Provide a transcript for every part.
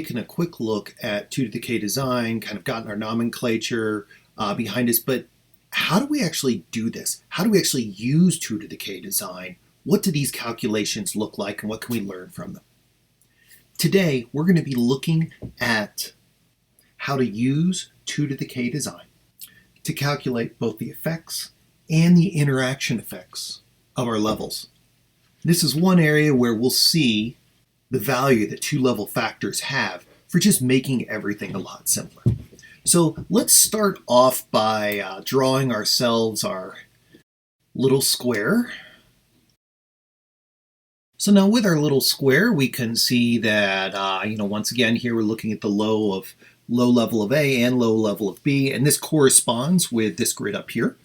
Taking a quick look at 2 to the k design, kind of gotten our nomenclature behind us, but how do we actually do this? How do we actually use 2 to the k design? What do these calculations look like and what can we learn from them? Today, we're going to be looking at how to use 2 to the k design to calculate both the effects and the interaction effects of our levels. This is one area where we'll see the value that 2 level factors have for just making everything a lot simpler. So let's start off by drawing ourselves our little square. So now with our little square, we can see that, once again, here we're looking at the low level of A and low level of B, and this corresponds with this grid up here.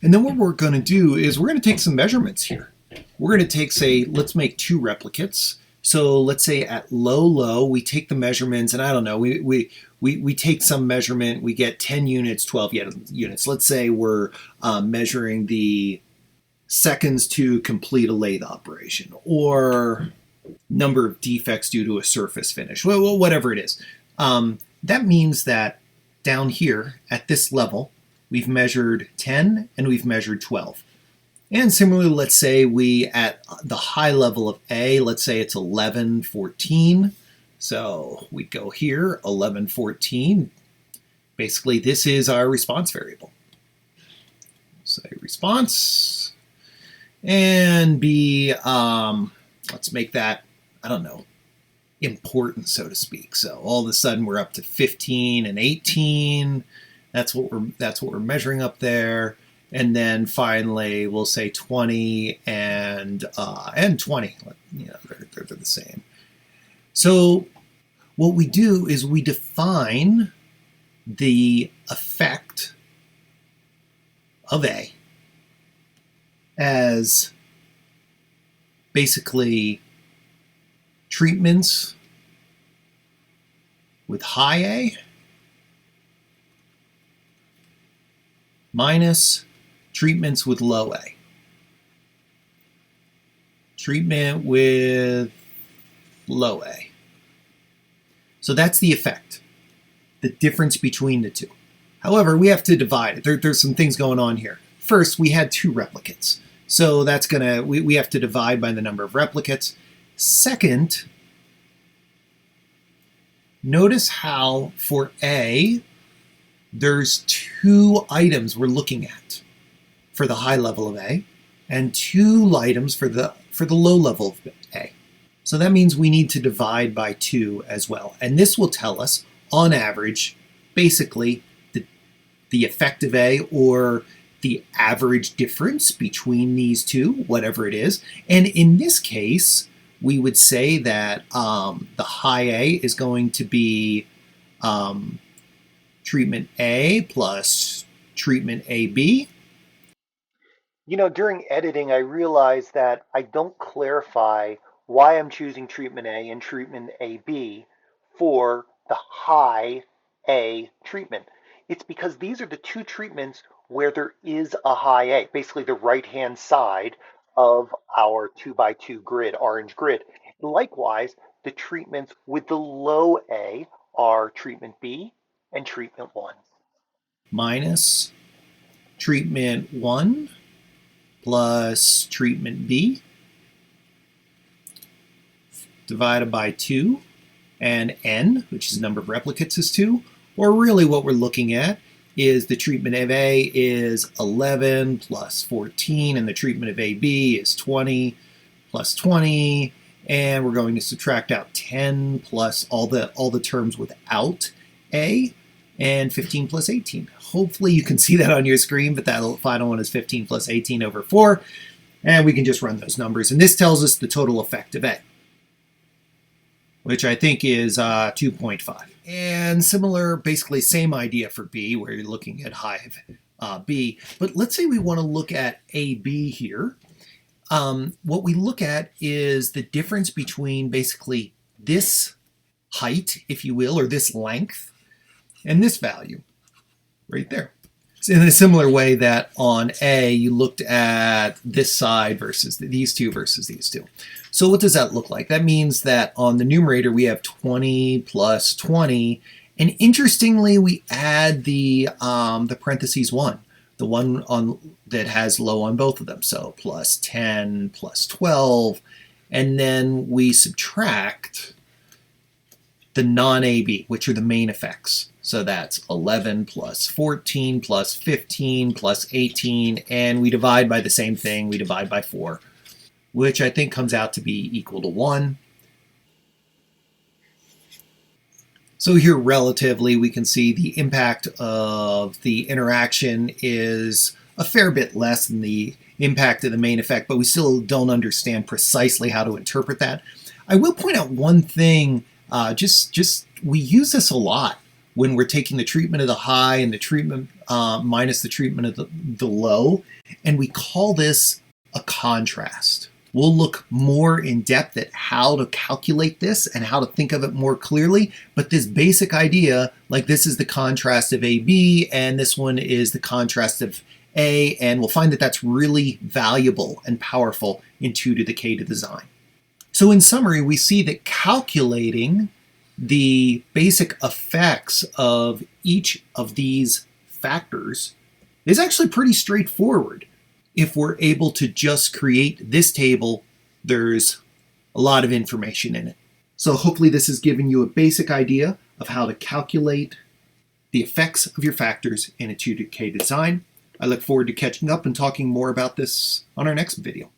And then what we're going to do is we're going to take some measurements here. We're going to take, say, let's make 2 replicates. So let's say at low, we take the measurements, and I don't know, we take some measurement, we get 10 units, 12 units. Let's say we're measuring the seconds to complete a lathe operation, or number of defects due to a surface finish, well, whatever it is. That means that down here at this level, we've measured 10 and we've measured 12. And similarly, let's say we, at the high level of A, let's say it's 11, 14. So we go here, 11, 14. Basically, this is our response variable. Say response. And B, let's make that, I don't know, important, so to speak. So all of a sudden we're up to 15 and 18. That's what we're measuring up there. And then finally, we'll say 20 and 20. They're the same. So what we do is we define the effect of A as basically treatments with high A minus treatments with low A. Treatment with low A. So that's the effect, the difference between the two. However, we have to divide it. There's some things going on here. First, we had 2 replicates. So that's we have to divide by the number of replicates. Second, notice how for A, there's 2 items we're looking at for the high level of A, and 2 items for the low level of A. So that means we need to divide by 2 as well. And this will tell us, on average, basically the effect of A, or the average difference between these 2, whatever it is. And in this case, we would say that the high A is going to be treatment A plus treatment AB. During editing, I realized that I don't clarify why I'm choosing treatment A and treatment AB for the high A treatment. It's because these are the 2 treatments where there is a high A, basically the right-hand side of our 2x2 grid, orange grid. Likewise, the treatments with the low A are treatment B and treatment 1. Minus treatment 1 plus treatment B divided by 2, and N, which is the number of replicates, is 2. Or really what we're looking at is the treatment of A is 11 plus 14, and the treatment of AB is 20 plus 20, and we're going to subtract out 10 plus all the terms without A, and 15 plus 18. Hopefully you can see that on your screen, but that final one is 15 plus 18 over 4, and we can just run those numbers. And this tells us the total effect of A, which I think is 2.5. And similar, basically same idea for B, where you're looking at high B. But let's say we want to look at AB here. What we look at is the difference between basically this height, if you will, or this length, and this value right there. in a similar way that on A, you looked at this side versus these two versus these two. So what does that look like? That means that on the numerator, we have 20 plus 20. And interestingly, we add the parentheses 1, the one that has low on both of them. So plus 10 plus 12. And then we subtract the non-AB, which are the main effects. So that's 11 plus 14 plus 15 plus 18, and we divide by the same thing. We divide by 4, which I think comes out to be equal to 1. So here, relatively, we can see the impact of the interaction is a fair bit less than the impact of the main effect, but we still don't understand precisely how to interpret that. I will point out one thing, we use this a lot when we're taking the treatment of the high and the treatment minus the treatment of the low, and we call this a contrast. We'll look more in depth at how to calculate this and how to think of it more clearly, but this basic idea, like this is the contrast of AB and this one is the contrast of A, and we'll find that that's really valuable and powerful in 2 to the k to the sine. So in summary, we see that calculating the basic effects of each of these factors is actually pretty straightforward. If we're able to just create this table, there's a lot of information in it. So hopefully this has given you a basic idea of how to calculate the effects of your factors in a 2 to k design. I look forward to catching up and talking more about this on our next video.